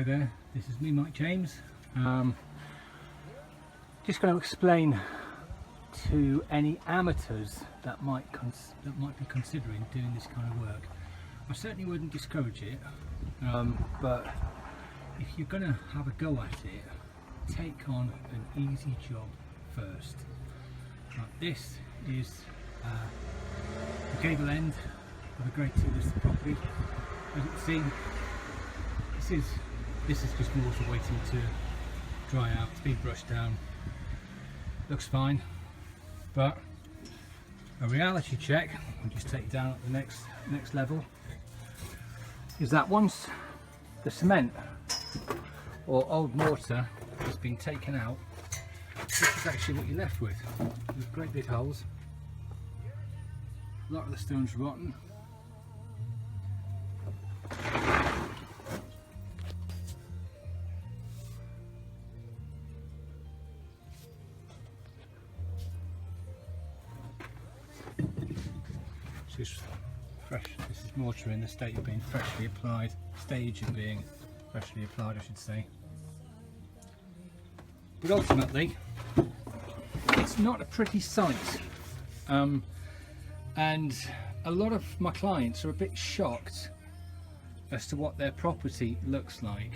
Hi there, this is me, Mike James. Just going to explain to any amateurs that might be considering doing this kind of work. I certainly wouldn't discourage it, but if you're going to have a go at it, take on an easy job first. This is the gable end of a great two listed property. As you can see, this is just mortar waiting to dry out. It's been brushed down, looks fine, but a reality check, we'll just take it down at the next level, is that once the cement or old mortar has been taken out, this is actually what you're left with great big holes. A lot of the stone's rotten. This is mortar in the state of being freshly applied, stage of being freshly applied, I should say. But ultimately, it's not a pretty sight, and a lot of my clients are a bit shocked as to what their property looks like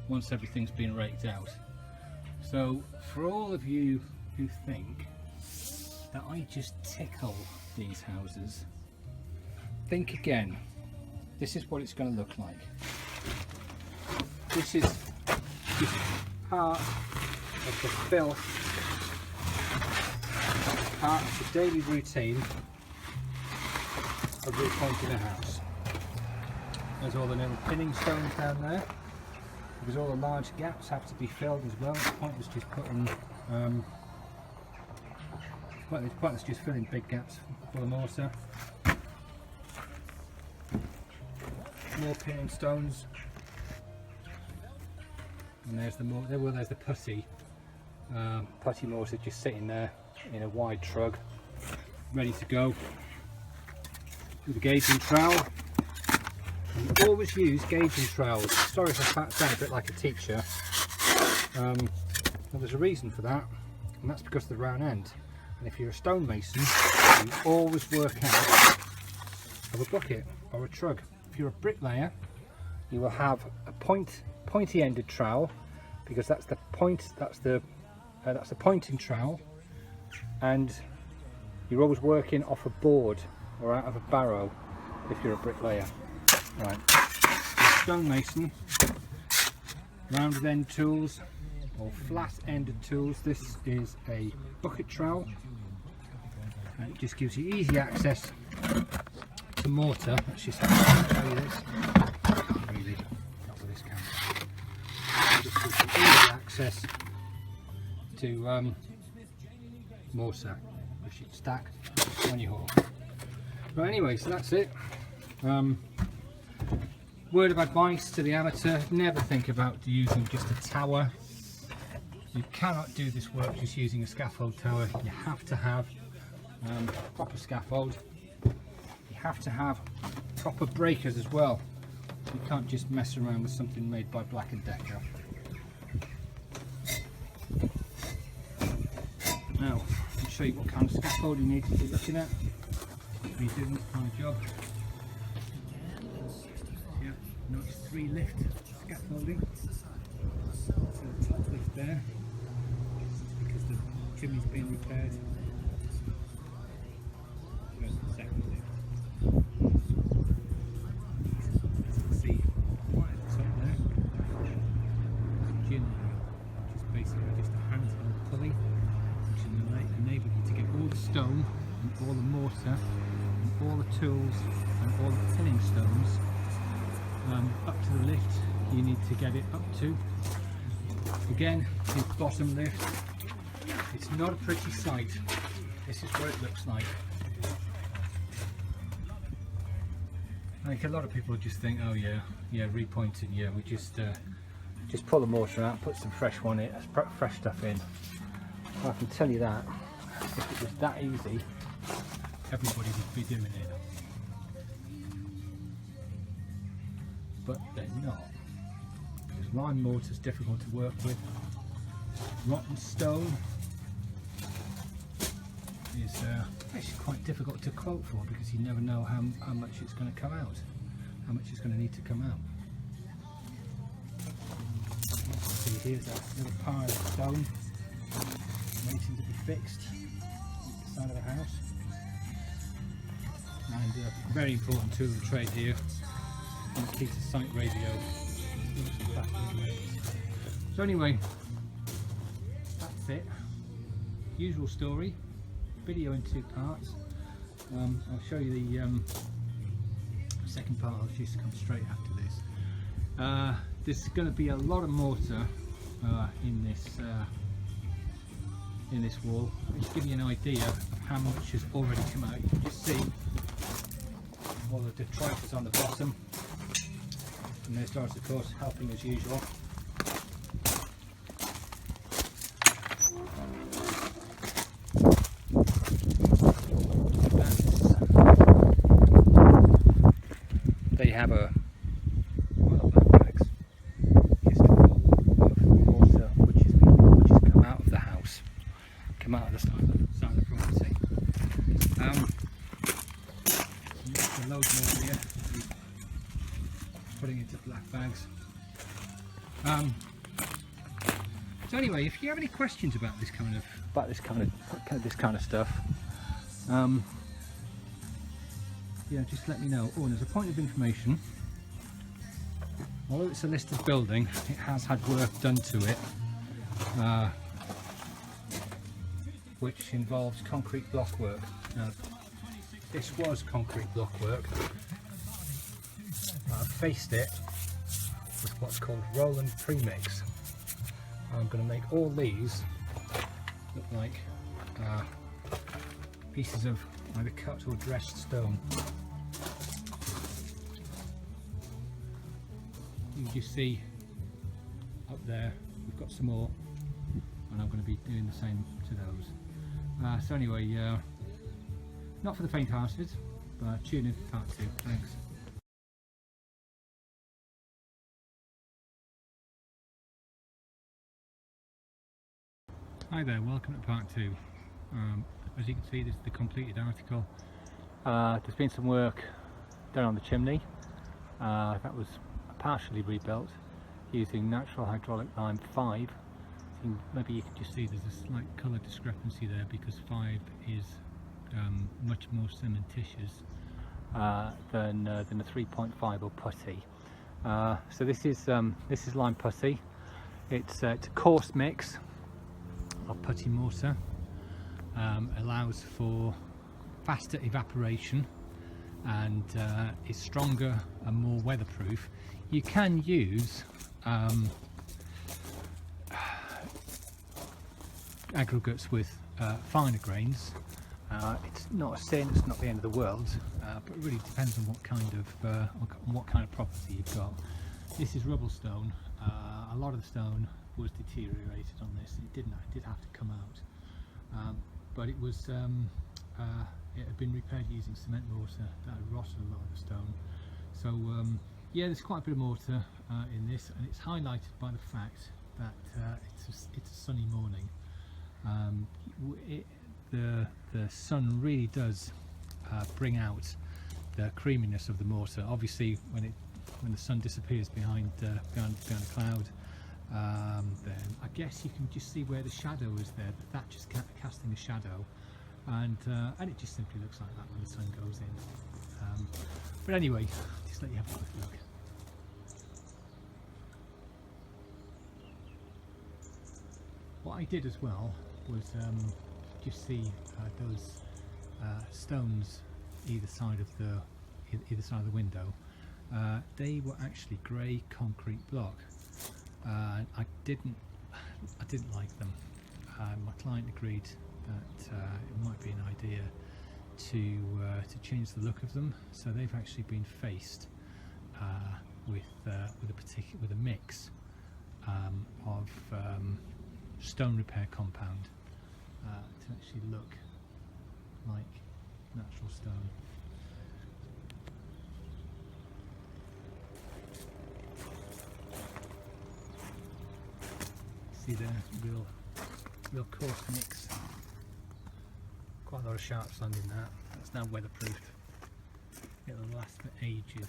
once everything's been raked out. So for all of you who think that I just tickle these houses, think again. This is what it's going to look like. This is just part of the filth, part of the daily routine of repointing a house. There's all the little pinning stones down there, because all the large gaps have to be filled as well. The point was just putting it's pointless just filling big gaps full of mortar. More pinning stones, and there's the putty mortar just sitting there in a wide trug, ready to go with a gauging trowel. And you always use gauging trowels. Sorry if I sound a bit like a teacher. Well, there's a reason for that, and that's because of the round end. And if you're a stonemason, you always work out of a bucket or a trug. If you're a bricklayer, you will have a pointy-ended trowel, because that's the pointing trowel, and you're always working off a board or out of a barrow if you're a bricklayer. Right, stonemason, rounded end tools or flat-ended tools. This is a bucket trowel, and it just gives you easy access to mortar. Let's just show you this. Really, not with this camera. It just gives you easy access to mortar, which you stack on your haul. Right, anyway, so that's it. Word of advice to the amateur: never think about using just a tower. You cannot do this work just using a scaffold tower. You have to have proper scaffold. You have to have proper breakers as well. You can't just mess around with something made by Black & Decker. Now, I'll show you what kind of scaffold you need to be looking at when you're doing this kind of job. Yeah, notice 3 lift scaffolding. So the top lift there, because the chimney's been repaired. There's the second lift. As you can see, right at the top there, which is basically just a handheld pulley, which will enable you to get all the stone and all the mortar and all the tools and all the pinning stones up to the lift you need to get it up to. Again, the bottom lift. It's not a pretty sight. This is what it looks like. I think a lot of people just think, oh yeah, repointing, yeah, we just pull the mortar out, put some fresh stuff in. I can tell you that if it was that easy, everybody would be doing it. But they're not. Lime mortar is difficult to work with. Rotten stone is actually quite difficult to quote for, because you never know how much it's going to come out, how much it's going to need to come out. See, here's a little pile of stone waiting to be fixed at the side of the house. And a very important tool of the trade here, keeps the site radio. So anyway, that's it. Usual story. Video in 2 parts. I'll show you the second part. I'll just come straight after this. There's going to be a lot of mortar in this wall. I'll just give you an idea of how much has already come out. You can just see all the detritus on the bottom, and there's Doris, of course, helping as usual. They have a black bags just full of water which has come out of the house, come out of the side of the property. A load more here, putting into black bags. So anyway, if you have any questions about this kind of stuff, yeah, just let me know. Oh, and there's a point of information. Although it's a listed building, it has had work done to it, which involves concrete block work. Now, this was concrete block work. I faced it with what's called Roland premix. I'm going to make all these look like pieces of either cut or dressed stone. You can just see up there we've got some more, and I'm going to be doing the same to those. So anyway, not for the faint-hearted, but tune in for part 2. Thanks. Hi there, welcome to part 2. As you can see, this is the completed article. There's been some work done on the chimney. That was partially rebuilt using natural hydraulic lime 5. Maybe you can just see there's a slight colour discrepancy there because 5 is much more cementitious than the 3.5 or putty. So this is lime putty. It's a coarse mix of putty mortar. Allows for faster evaporation and is stronger and more weatherproof. You can use aggregates with finer grains. It's not a sin, it's not the end of the world, but it really depends on what kind of property you've got. This is rubble stone. A lot of the stone was deteriorated on this. It did have to come out, but it was it had been repaired using cement mortar that had rotted a lot of the stone. So yeah, there's quite a bit of mortar in this, and it's highlighted by the fact that it's a sunny morning. The sun really does bring out the creaminess of the mortar. Obviously, when the sun disappears behind a cloud, then I guess you can just see where the shadow is there. The thatch is casting a shadow, and it just simply looks like that when the sun goes in. But anyway, just let you have a quick look. What I did as well was just see those stones either side of the window. They were actually grey concrete block. I didn't like them. My client agreed that it might be an idea to change the look of them, so they've actually been faced with a mix of stone repair compound to actually look like natural stone. see the real coarse mix. Quite a lot of sharp sand in that. That's now weatherproofed. It'll last for ages.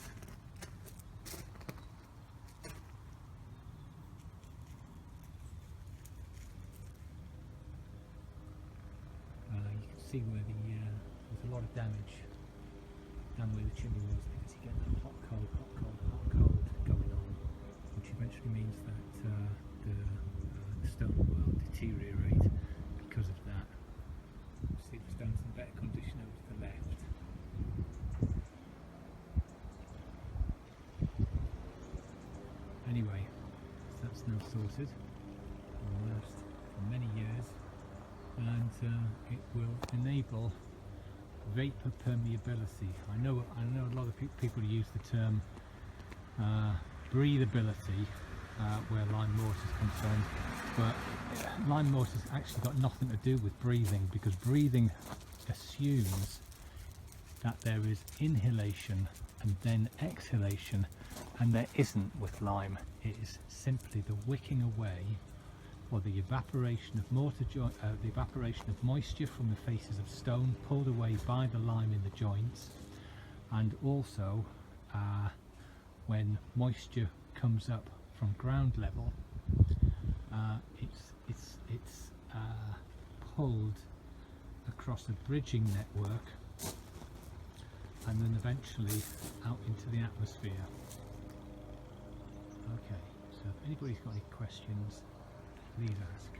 You can see where there's a lot of damage down where the chimney was, because you get that hot cold going on, which eventually means that the stone will deteriorate because of that. See the stone's in better condition over to the left. Anyway, that's now sorted. Will last for many years, and it will enable vapor permeability. I know a lot of people use the term breathability where lime mortar is concerned, but lime mortar's actually got nothing to do with breathing, because breathing assumes that there is inhalation and then exhalation, and there isn't with lime. It is simply the wicking away, or the evaporation of the evaporation of moisture from the faces of stone, pulled away by the lime in the joints, and also when moisture comes up from ground level, it's pulled across a bridging network and then eventually out into the atmosphere. Okay, so if anybody's got any questions, please ask.